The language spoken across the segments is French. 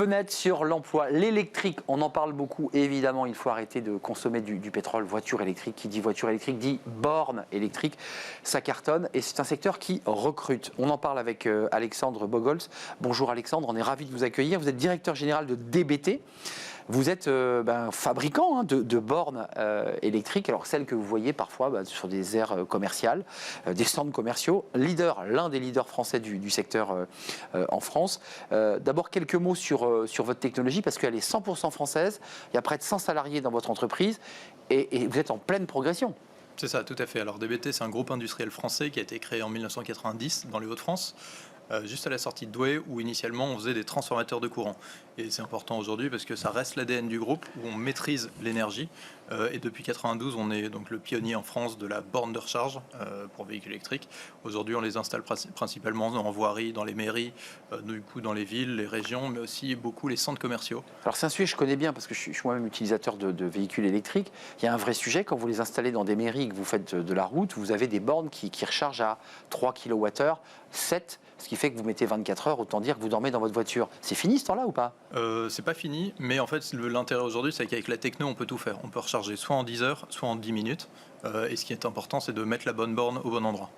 Fenêtre sur l'emploi, l'électrique, on en parle beaucoup. Évidemment, il faut arrêter de consommer du pétrole. Voiture électrique, qui dit voiture électrique dit borne électrique. Ça cartonne et c'est un secteur qui recrute. On en parle avec Alexandre Bogols. Bonjour Alexandre, on est ravi de vous accueillir. Vous êtes directeur général de DBT. Vous êtes fabricant de bornes électriques, alors celles que vous voyez parfois sur des aires commerciales, des centres commerciaux, l'un des leaders français du secteur en France. D'abord quelques mots sur votre technologie, parce qu'elle est 100% française, il y a près de 100 salariés dans votre entreprise, et vous êtes en pleine progression. C'est ça, tout à fait. Alors DBT, c'est un groupe industriel français qui a été créé en 1990 dans les Hauts-de-France, juste à la sortie de Douai, où initialement on faisait des transformateurs de courant. Et c'est important aujourd'hui parce que ça reste l'ADN du groupe, où on maîtrise l'énergie. Et depuis 92, on est donc le pionnier en France de la borne de recharge pour véhicules électriques. Aujourd'hui, on les installe principalement en voirie, dans les mairies, du coup dans les villes, les régions, mais aussi beaucoup les centres commerciaux. Alors c'est un sujet que je connais bien parce que je suis moi-même utilisateur de véhicules électriques. Il y a un vrai sujet, quand vous les installez dans des mairies, que vous faites de la route, vous avez des bornes qui rechargent à 3 kWh, 7, ce qui fait que vous mettez 24 heures, autant dire que vous dormez dans votre voiture. C'est fini ce temps-là ou pas? C'est pas fini, mais en fait l'intérêt aujourd'hui, c'est qu'avec la techno, on peut tout faire. On peut recharger soit en 10 heures, soit en 10 minutes. Et ce qui est important, c'est de mettre la bonne borne au bon endroit.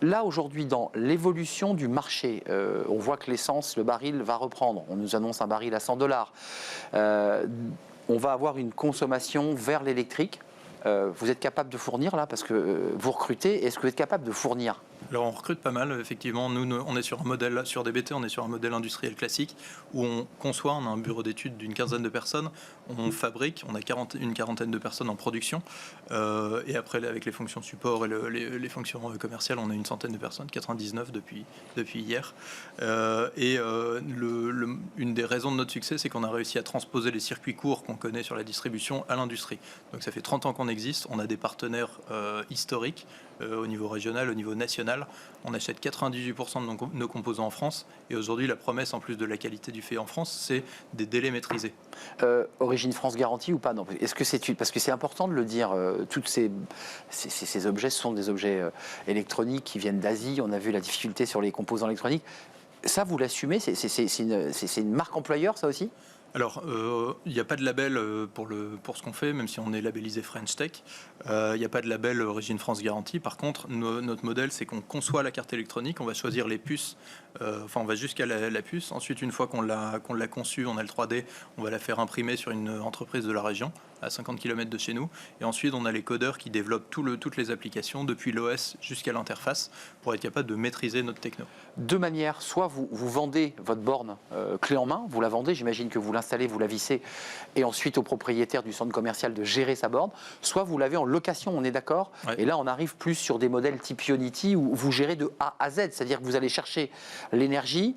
Là, aujourd'hui, dans l'évolution du marché, on voit que l'essence, le baril va reprendre. On nous annonce un baril à 100 $. On va avoir une consommation vers l'électrique. Vous êtes capable de fournir là, parce que vous recrutez, est-ce que vous êtes capable de fournir? Alors on recrute pas mal, effectivement. Nous, on est sur un modèle, sur DBT, on est sur un modèle industriel classique où on conçoit, on a un bureau d'études d'une quinzaine de personnes, on fabrique, on a une quarantaine de personnes en production, et après avec les fonctions support et les fonctions commerciales, on a une centaine de personnes, 99 depuis hier. Une des raisons de notre succès, c'est qu'on a réussi à transposer les circuits courts qu'on connaît sur la distribution à l'industrie. Donc ça fait 30 ans qu'on existe, on a des partenaires historiques au niveau régional, au niveau national. On achète 98% de nos composants en France. Et aujourd'hui, la promesse, en plus de la qualité du fait en France, c'est des délais maîtrisés. Origine France garantie ou pas? Non. Est-ce que parce que c'est important de le dire, toutes ces objets, ce sont des objets électroniques qui viennent d'Asie. On a vu la difficulté sur les composants électroniques. Ça, vous l'assumez? C'est une marque employeur, ça aussi? Alors, il n'y a pas de label pour ce qu'on fait, même si on est labellisé French Tech. Il n'y a pas de label Origine France Garantie. Par contre, notre modèle, c'est qu'on conçoit la carte électronique, on va choisir les puces, on va jusqu'à la puce. Ensuite, une fois qu'on l'a conçue, on a le 3D, on va la faire imprimer sur une entreprise de la région, à 50 km de chez nous. Et ensuite, on a les codeurs qui développent toutes les applications, depuis l'OS jusqu'à l'interface, pour être capable de maîtriser notre techno. Deux manières, soit vous vendez votre borne clé en main, vous la vendez, j'imagine que vous l'installez, vous la vissez, et ensuite au propriétaire du centre commercial de gérer sa borne, soit vous l'avez en location, on est d'accord, ouais. Et là on arrive plus sur des modèles type Ionity où vous gérez de A à Z, c'est-à-dire que vous allez chercher l'énergie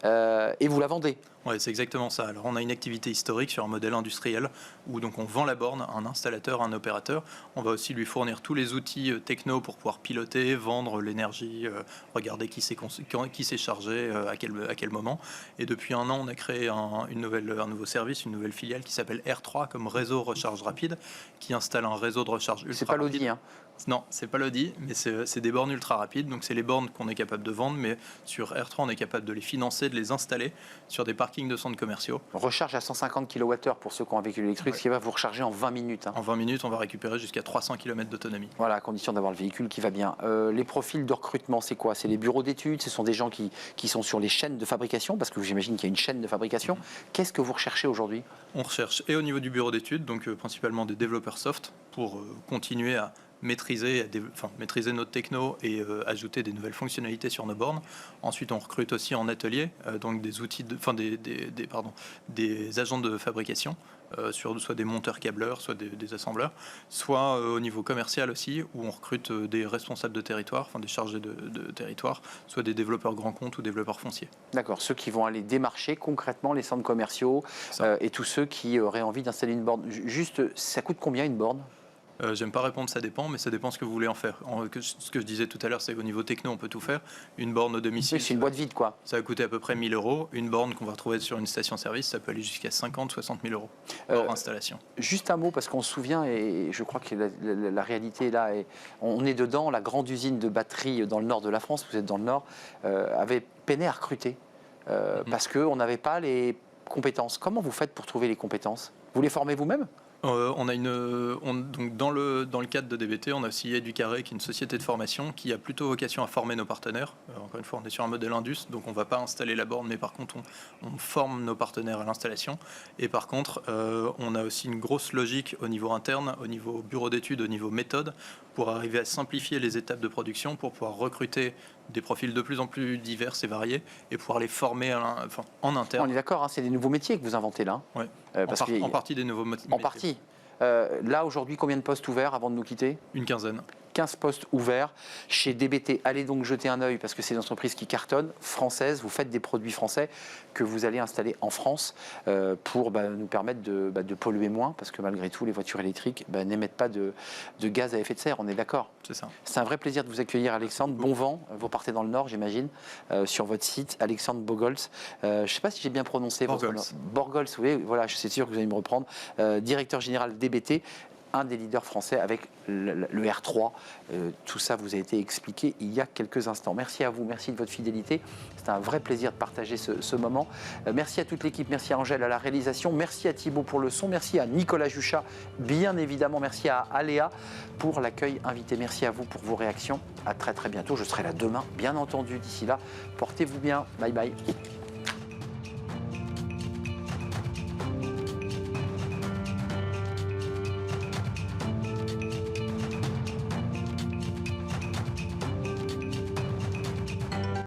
et vous la vendez. Oui, c'est exactement ça. Alors, on a une activité historique sur un modèle industriel où donc on vend la borne à un installateur, à un opérateur. On va aussi lui fournir tous les outils techno pour pouvoir piloter, vendre l'énergie, regarder qui s'est chargé, à quel moment. Et depuis un an, on a créé un nouveau service, une nouvelle filiale qui s'appelle R3 comme réseau recharge rapide, qui installe un réseau de recharge ultra rapide. C'est pas l'Audi, hein? Non, c'est pas l'Audi, mais c'est des bornes ultra rapides. Donc c'est les bornes qu'on est capable de vendre, mais sur R3, on est capable de les financer, de les installer sur des parkings de centres commerciaux. Recharge à 150 kWh pour ceux qui ont un véhicule électrique, ouais. Ce qui va vous recharger en 20 minutes. Hein. En 20 minutes, on va récupérer jusqu'à 300 km d'autonomie. Voilà, à condition d'avoir le véhicule qui va bien. Les profils de recrutement, c'est quoi? C'est les bureaux d'études, ce sont des gens qui sont sur les chaînes de fabrication, parce que j'imagine qu'il y a une chaîne de fabrication. Qu'est-ce que vous recherchez aujourd'hui? On recherche, et au niveau du bureau d'études, donc principalement des développeurs soft, pour continuer à maîtriser notre techno et ajouter des nouvelles fonctionnalités sur nos bornes. Ensuite, on recrute aussi en atelier, donc des outils, des agents de fabrication, sur soit des monteurs câbleurs, soit des assembleurs, soit au niveau commercial aussi, où on recrute des responsables de territoire, des chargés de territoire, soit des développeurs grands comptes ou développeurs fonciers. D'accord, ceux qui vont aller démarcher concrètement les centres commerciaux et tous ceux qui auraient envie d'installer une borne. Juste, ça coûte combien une borne? J'aime pas répondre, ça dépend, mais ça dépend ce que vous voulez en faire. Ce que je disais tout à l'heure, c'est qu'au niveau techno, on peut tout faire. Une borne au domicile, oui, c'est une boîte vide, quoi. Ça va coûter à peu près 1 000 €. Une borne qu'on va retrouver sur une station-service, ça peut aller jusqu'à 50-60 000 € hors installation. Juste un mot, parce qu'on se souvient, et je crois que la réalité là, on est dedans, la grande usine de batterie dans le nord de la France, vous êtes dans le nord, avait peiné à recruter, parce qu'on n'avait pas les compétences. Comment vous faites pour trouver les compétences? Vous les formez vous-même? Donc dans le cadre de DBT, on a aussi Educarré, qui est une société de formation qui a plutôt vocation à former nos partenaires. Encore une fois, on est sur un modèle Indus, donc on ne va pas installer la borne, mais par contre, on forme nos partenaires à l'installation. Et par contre, on a aussi une grosse logique au niveau interne, au niveau bureau d'études, au niveau méthode, pour arriver à simplifier les étapes de production, pour pouvoir recruter des profils de plus en plus divers et variés et pouvoir les former en interne. On est d'accord, hein, c'est des nouveaux métiers que vous inventez là. Ouais. En partie des nouveaux métiers. En partie. Là, aujourd'hui, combien de postes ouverts avant de nous quitter? Une quinzaine. 15 postes ouverts chez DBT. Allez donc jeter un œil parce que c'est une entreprise qui cartonne, française. Vous faites des produits français que vous allez installer en France pour nous permettre de polluer moins parce que malgré tout, les voitures électriques n'émettent pas de gaz à effet de serre. On est d'accord? C'est ça. C'est un vrai plaisir de vous accueillir, Alexandre. Bon vent. Vous partez dans le Nord, j'imagine, sur votre site, Alexandre Bogols. Je ne sais pas si j'ai bien prononcé votre nom. Borgols, oui, voilà, je suis sûr que vous allez me reprendre. Directeur général DBT. Un des leaders français avec le R3. Tout ça vous a été expliqué il y a quelques instants. Merci à vous, merci de votre fidélité. C'est un vrai plaisir de partager ce moment. Merci à toute l'équipe, merci à Angèle à la réalisation, merci à Thibaut pour le son, merci à Nicolas Juchat, bien évidemment, merci à Aléa pour l'accueil invité. Merci à vous pour vos réactions. À très très bientôt. Je serai là demain, bien entendu. D'ici là, portez-vous bien. Bye bye.